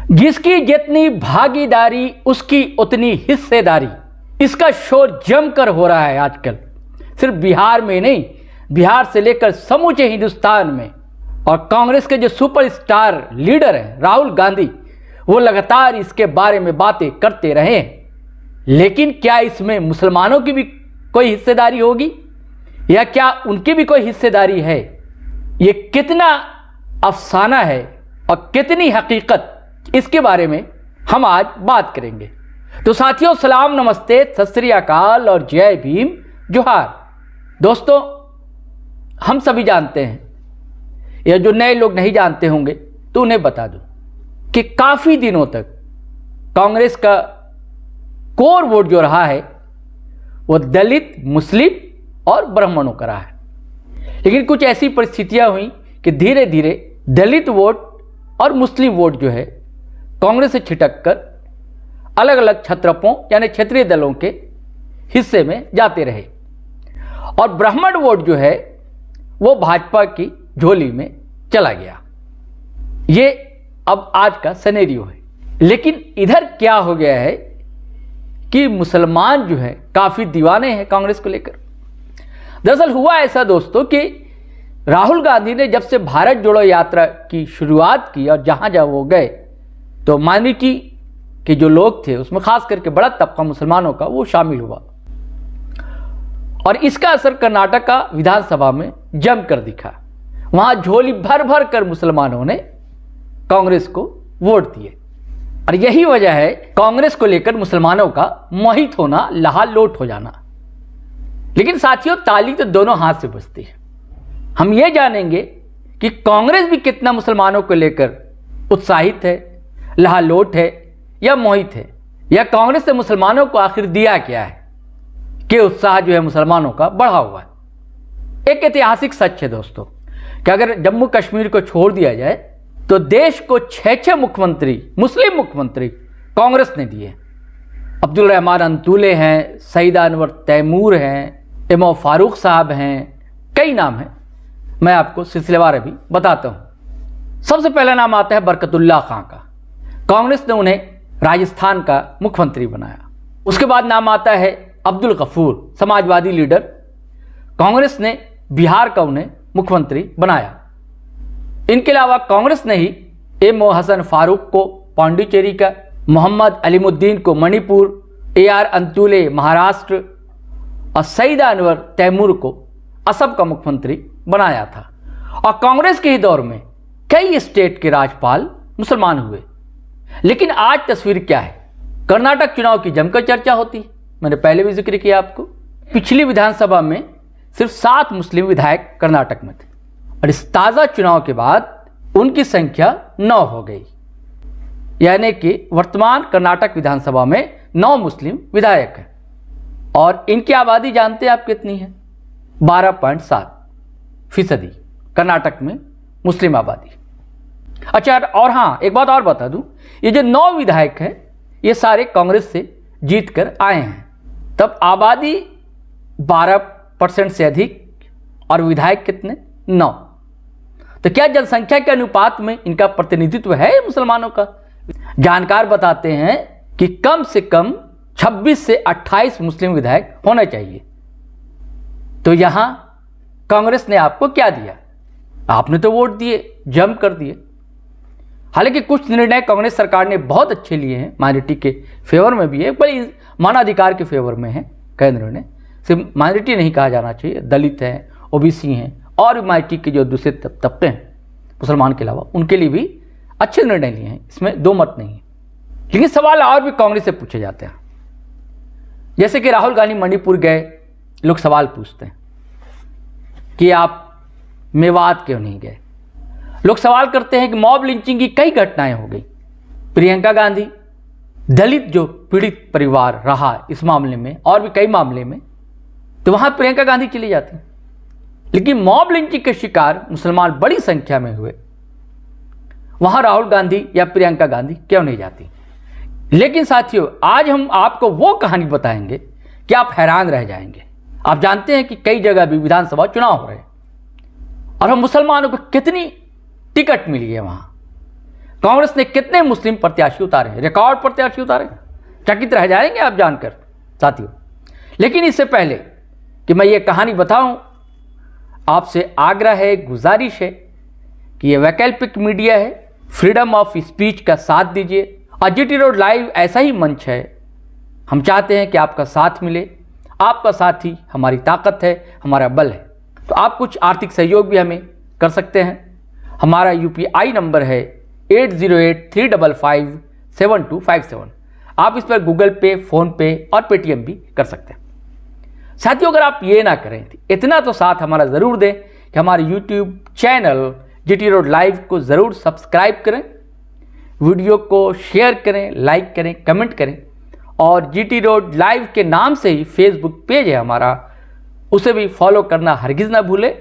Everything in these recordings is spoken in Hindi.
जिसकी जितनी भागीदारी उसकी उतनी हिस्सेदारी, इसका शोर जमकर हो रहा है आजकल। सिर्फ बिहार में नहीं, बिहार से लेकर समूचे हिंदुस्तान में। और कांग्रेस के जो सुपरस्टार लीडर हैं राहुल गांधी, वो लगातार इसके बारे में बातें करते रहे हैं। लेकिन क्या इसमें मुसलमानों की भी कोई हिस्सेदारी होगी या क्या उनकी भी कोई हिस्सेदारी है? ये कितना अफसाना है और कितनी हकीकत, इसके बारे में हम आज बात करेंगे। तो साथियों, सलाम, नमस्ते, सत श्री अकाल और जय भीम, जोहार। दोस्तों, हम सभी जानते हैं, या जो नए लोग नहीं जानते होंगे तो उन्हें बता दूं कि काफ़ी दिनों तक कांग्रेस का कोर वोट जो रहा है वो दलित, मुस्लिम और ब्राह्मणों का रहा है। लेकिन कुछ ऐसी परिस्थितियां हुई कि धीरे धीरे दलित वोट और मुस्लिम वोट जो है कांग्रेस से छिटक कर अलग अलग छत्रपों यानी क्षेत्रीय दलों के हिस्से में जाते रहे और ब्राह्मण वोट जो है वो भाजपा की झोली में चला गया। ये अब आज का सिनेरियो है। लेकिन इधर क्या हो गया है कि मुसलमान जो है काफ़ी दीवाने हैं कांग्रेस को लेकर। दरअसल हुआ ऐसा दोस्तों कि राहुल गांधी ने जब से भारत जोड़ो यात्रा की शुरुआत की और जहाँ जहाँ वो गए तो माइनॉरिटी के जो लोग थे उसमें खास करके बड़ा तबका मुसलमानों का वो शामिल हुआ और इसका असर कर्नाटक का विधानसभा में जमकर दिखा। वहाँ झोली भर भर कर मुसलमानों ने कांग्रेस को वोट दिए और यही वजह है कांग्रेस को लेकर मुसलमानों का मोहित होना, लहालोट हो जाना। लेकिन साथियों, ताली तो दोनों हाथ से बजती है। हम ये जानेंगे कि कांग्रेस भी कितना मुसलमानों को लेकर उत्साहित है, लहालोट है या मोहित है, या कांग्रेस ने मुसलमानों को आखिर दिया क्या है कि उत्साह जो है मुसलमानों का बढ़ा हुआ है। एक ऐतिहासिक सच है दोस्तों कि अगर जम्मू कश्मीर को छोड़ दिया जाए तो देश को 6 मुख्यमंत्री, मुस्लिम मुख्यमंत्री कांग्रेस ने दिए। अब्दुल रहमान अंतुले हैं, सईदा अनवर तैमूर हैं, इमाम फारूक साहब हैं, कई नाम हैं। मैं आपको सिलसिलेवार अभी बताता हूँ। सबसे पहला नाम आता है बरकतुल्लाह खां का। कांग्रेस ने उन्हें राजस्थान का मुख्यमंत्री बनाया। उसके बाद नाम आता है अब्दुल गफूर, समाजवादी लीडर। कांग्रेस ने बिहार का उन्हें मुख्यमंत्री बनाया। इनके अलावा कांग्रेस ने ही एम हसन फारूक को पांडिचेरी का, मोहम्मद अलीमुद्दीन को मणिपुर, AR अंतुले महाराष्ट्र और सईदा अनवर तैमूर को असम का मुख्यमंत्री बनाया था। और कांग्रेस के ही दौर में कई स्टेट के राज्यपाल मुसलमान हुए। लेकिन आज तस्वीर क्या है? कर्नाटक चुनाव की जमकर चर्चा होती है। मैंने पहले भी जिक्र किया आपको, पिछली विधानसभा में सिर्फ 7 मुस्लिम विधायक कर्नाटक में थे और इस ताज़ा चुनाव के बाद उनकी संख्या 9 हो गई। यानी कि वर्तमान कर्नाटक विधानसभा में 9 मुस्लिम विधायक हैं और इनकी आबादी जानते हैं आप कितनी है? 12.7% कर्नाटक में मुस्लिम आबादी। अच्छा, और हाँ, एक बात और बता दूं, ये जो 9 विधायक हैं ये सारे कांग्रेस से जीत कर आए हैं। तब आबादी 12% से अधिक और विधायक कितने? 9। तो क्या जनसंख्या के अनुपात में इनका प्रतिनिधित्व है मुसलमानों का? जानकार बताते हैं कि कम से कम 26 से 28 मुस्लिम विधायक होने चाहिए। तो यहां कांग्रेस ने आपको क्या दिया? आपने तो वोट दिए, जम कर दिए। हालांकि कुछ निर्णय कांग्रेस सरकार ने बहुत अच्छे लिए हैं, माइनॉरिटी के फेवर में भी है, बड़ी मानवाधिकार के फेवर में है कई निर्णय। सिर्फ माइनॉरिटी नहीं कहा जाना चाहिए, दलित हैं, OBC हैं और माइनॉरिटी के जो दूसरे तबके हैं मुसलमान के अलावा, उनके लिए भी अच्छे निर्णय लिए हैं, इसमें दो मत नहीं है। लेकिन सवाल और भी कांग्रेस से पूछे जाते हैं। जैसे कि राहुल गांधी मणिपुर गए, लोग सवाल पूछते हैं कि आप मेवात क्यों नहीं गए। लोग सवाल करते हैं कि मॉब लिंचिंग की कई घटनाएं हो गई। प्रियंका गांधी, दलित जो पीड़ित परिवार रहा इस मामले में और भी कई मामले में, तो वहां प्रियंका गांधी चली जाती। लेकिन मॉब लिंचिंग के शिकार मुसलमान बड़ी संख्या में हुए, वहां राहुल गांधी या प्रियंका गांधी क्यों नहीं जाती। लेकिन साथियों, आज हम आपको वो कहानी बताएंगे कि आप हैरान रह जाएंगे। आप जानते हैं कि कई जगह भी विधानसभा चुनाव हो रहे हैं और हम मुसलमानों को कितनी टिकट मिली है वहां। कांग्रेस ने कितने मुस्लिम प्रत्याशी उतारे हैं, रिकॉर्ड प्रत्याशी उतारे हैं। चकित रह जाएंगे आप जानकर साथियों। लेकिन इससे पहले कि मैं ये कहानी बताऊं, आपसे आग्रह है, गुजारिश है कि ये वैकल्पिक मीडिया है, फ्रीडम ऑफ स्पीच का साथ दीजिए। और जीटी रोड लाइव ऐसा ही मंच है, हम चाहते हैं कि आपका साथ मिले। आपका साथ ही हमारी ताकत है, हमारा बल है। तो आप कुछ आर्थिक सहयोग भी हमें कर सकते हैं। हमारा UPI नंबर है 8083557257। आप इस पर गूगल पे, फ़ोन पे और पेटीएम भी कर सकते हैं। साथियों, अगर आप ये ना करें इतना तो साथ हमारा ज़रूर दें कि हमारे YouTube channel GT road live को ज़रूर सब्सक्राइब करें, वीडियो को शेयर करें, लाइक करें, कमेंट करें। और जीटी रोड लाइव के नाम से ही फेसबुक पेज है हमारा, उसे भी फॉलो करना हरगिज़ ना भूलें।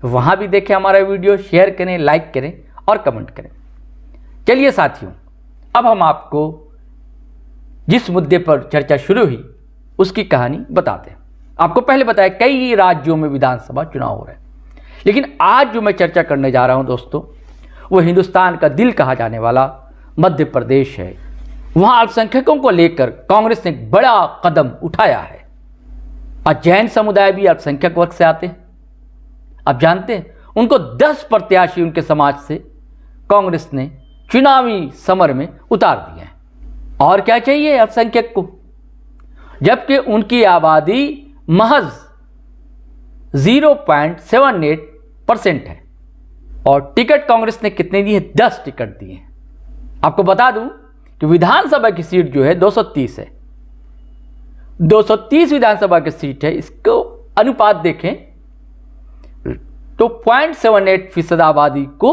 वहाँ भी देखें हमारा वीडियो, शेयर करें, लाइक करें और कमेंट करें। चलिए साथियों, अब हम आपको जिस मुद्दे पर चर्चा शुरू हुई उसकी कहानी बताते हैं। आपको पहले बताया कई राज्यों में विधानसभा चुनाव हो रहे हैं, लेकिन आज जो मैं चर्चा करने जा रहा हूं दोस्तों, वो हिंदुस्तान का दिल कहा जाने वाला मध्य प्रदेश है। वहां अल्पसंख्यकों को लेकर कांग्रेस ने एक बड़ा कदम उठाया है। और जैन समुदाय भी अल्पसंख्यक वर्ग से आते हैं। आप जानते हैं, उनको 10 प्रत्याशी उनके समाज से कांग्रेस ने चुनावी समर में उतार दिए हैं। और क्या चाहिए अल्पसंख्यक को, जबकि उनकी आबादी महज 0.78% है। और टिकट कांग्रेस ने कितने दिए? 10 टिकट दिए हैं। आपको बता दूं कि विधानसभा की सीट जो है 230 है। 230 विधानसभा की सीट है। इसको अनुपात देखें तो 0.78% आबादी को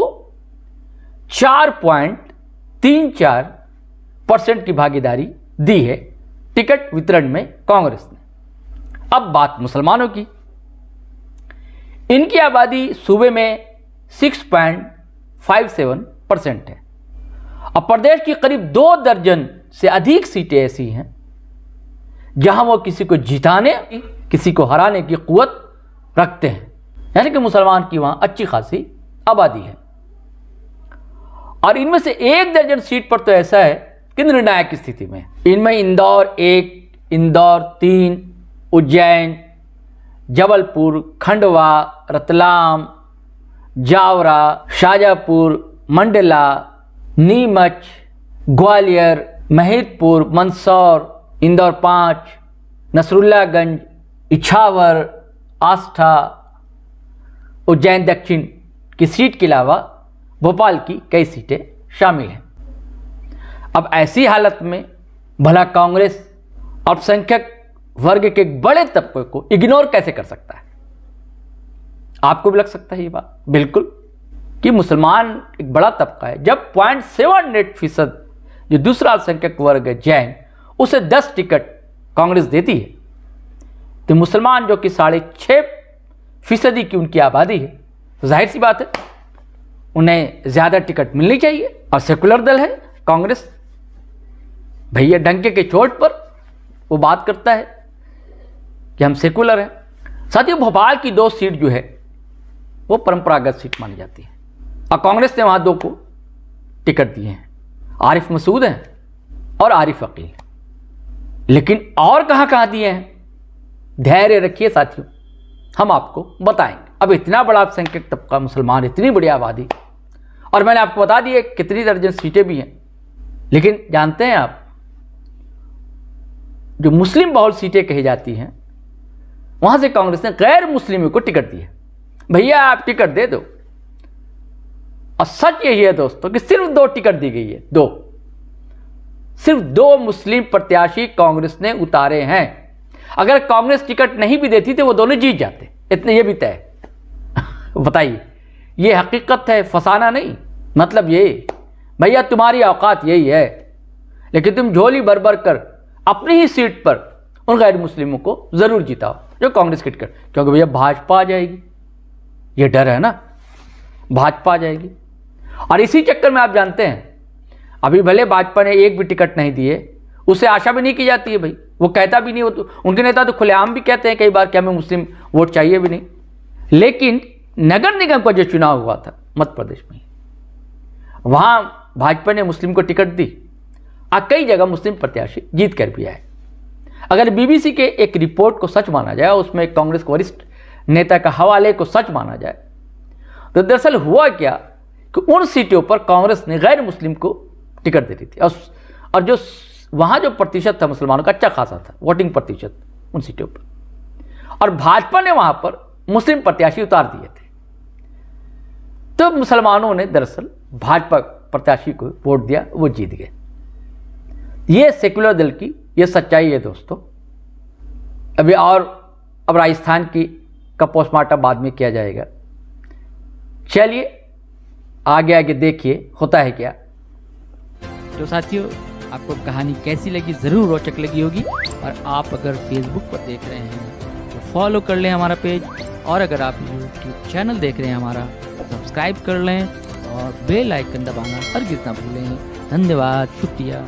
4.34% की भागीदारी दी है टिकट वितरण में कांग्रेस ने। अब बात मुसलमानों की। इनकी आबादी सूबे में 6.57% है। अब प्रदेश की करीब 2 दर्जन से अधिक सीटें ऐसी हैं जहां वो किसी को जिताने, किसी को हराने की कुव्वत रखते हैं। यानी कि मुसलमान की वहां अच्छी खासी आबादी है। और इनमें से 1 दर्जन सीट पर तो ऐसा है कि निर्णायक स्थिति में। इनमें इंदौर 1, इंदौर 3, उज्जैन, जबलपुर, खंडवा, रतलाम, जावरा, शाजापुर, मंडला, नीमच, ग्वालियर, महिदपुर, मंदसौर, इंदौर 5, नसरुल्लागंज, इछावर, आष्टा, उज्जैन दक्षिण की सीट के अलावा भोपाल की कई सीटें शामिल हैं। अब ऐसी हालत में भला कांग्रेस अल्पसंख्यक वर्ग के एक बड़े तबके को इग्नोर कैसे कर सकता है? आपको भी लग सकता है ये बात बिल्कुल कि मुसलमान एक बड़ा तबका है। जब 0.78% जो दूसरा अल्पसंख्यक वर्ग है जैन, उसे 10 टिकट कांग्रेस देती है, तो मुसलमान जो कि 6.5% की उनकी आबादी है, तो जाहिर सी बात है उन्हें ज़्यादा टिकट मिलनी चाहिए। और सेकुलर दल है कांग्रेस, भैया डंके के चोट पर वो बात करता है कि हम सेकुलर हैं। साथियों, भोपाल की 2 सीट जो है वो परंपरागत सीट मानी जाती है और कांग्रेस ने वहाँ 2 को टिकट दिए हैं। आरिफ मसूद हैं और आरिफ अकील। लेकिन और कहाँ दिए हैं? धैर्य रखिए साथियों, हम आपको बताएंगे। अब इतना बड़ा अल्पसंख्यक तबका मुसलमान, इतनी बड़ी आबादी, और मैंने आपको बता दिया कितनी दर्जन सीटें भी हैं। लेकिन जानते हैं आप, जो मुस्लिम बहुल सीटें कही जाती हैं, वहां से कांग्रेस ने गैर मुस्लिमों को टिकट दी है। भैया आप टिकट दे दो। और सच यही है दोस्तों कि सिर्फ 2 टिकट दी गई है। 2, सिर्फ 2 मुस्लिम प्रत्याशी कांग्रेस ने उतारे हैं। अगर कांग्रेस टिकट नहीं भी देती तो वो दोनों जीत जाते, इतने ये भी तय। बताइए, ये हकीकत है, फसाना नहीं। मतलब ये भैया तुम्हारी औकात यही है, लेकिन तुम झोली भर भर कर अपनी ही सीट पर उन गैर मुस्लिमों को जरूर जिताओ जो कांग्रेस की टिकट, क्योंकि भैया भाजपा आ जाएगी, ये डर है ना, भाजपा आ जाएगी। और इसी चक्कर में आप जानते हैं अभी भले भाजपा ने एक भी टिकट नहीं दिए, उसे आशा भी नहीं की जाती है भाई, वो कहता भी नहीं, वो तो उनके नेता तो खुलेआम भी कहते हैं कई बार कि हमें मुस्लिम वोट चाहिए भी नहीं। लेकिन नगर निगम का जो चुनाव हुआ था मध्य प्रदेश में, वहाँ भाजपा ने मुस्लिम को टिकट दी और कई जगह मुस्लिम प्रत्याशी जीत कर भी आए। अगर बीबीसी के एक रिपोर्ट को सच माना जाए, उसमें कांग्रेस के वरिष्ठ नेता का हवाले को सच माना जाए, तो दरअसल हुआ क्या कि उन सीटों पर कांग्रेस ने गैर मुस्लिम को टिकट दे दी थी और जो वहाँ जो प्रतिशत था मुसलमानों का अच्छा खासा था, वोटिंग प्रतिशत उन सीटों पर, और भाजपा ने वहाँ पर मुस्लिम प्रत्याशी उतार दिए थे। तो मुसलमानों ने दरअसल भाजपा प्रत्याशी को वोट दिया, वो जीत गए। ये सेक्युलर दल की ये सच्चाई है दोस्तों। अब राजस्थान का पोस्टमार्टम बाद में किया जाएगा। चलिए आगे आगे देखिए होता है क्या। तो साथियों, आपको कहानी कैसी लगी, ज़रूर रोचक लगी होगी। और आप अगर फेसबुक पर देख रहे हैं तो फॉलो कर लें हमारा पेज, और अगर आप यूट्यूब चैनल देख रहे हैं हमारा, सब्सक्राइब कर लें और बेल आइकन दबाना हरगिज़ ना भूलें। धन्यवाद, शुक्रिया।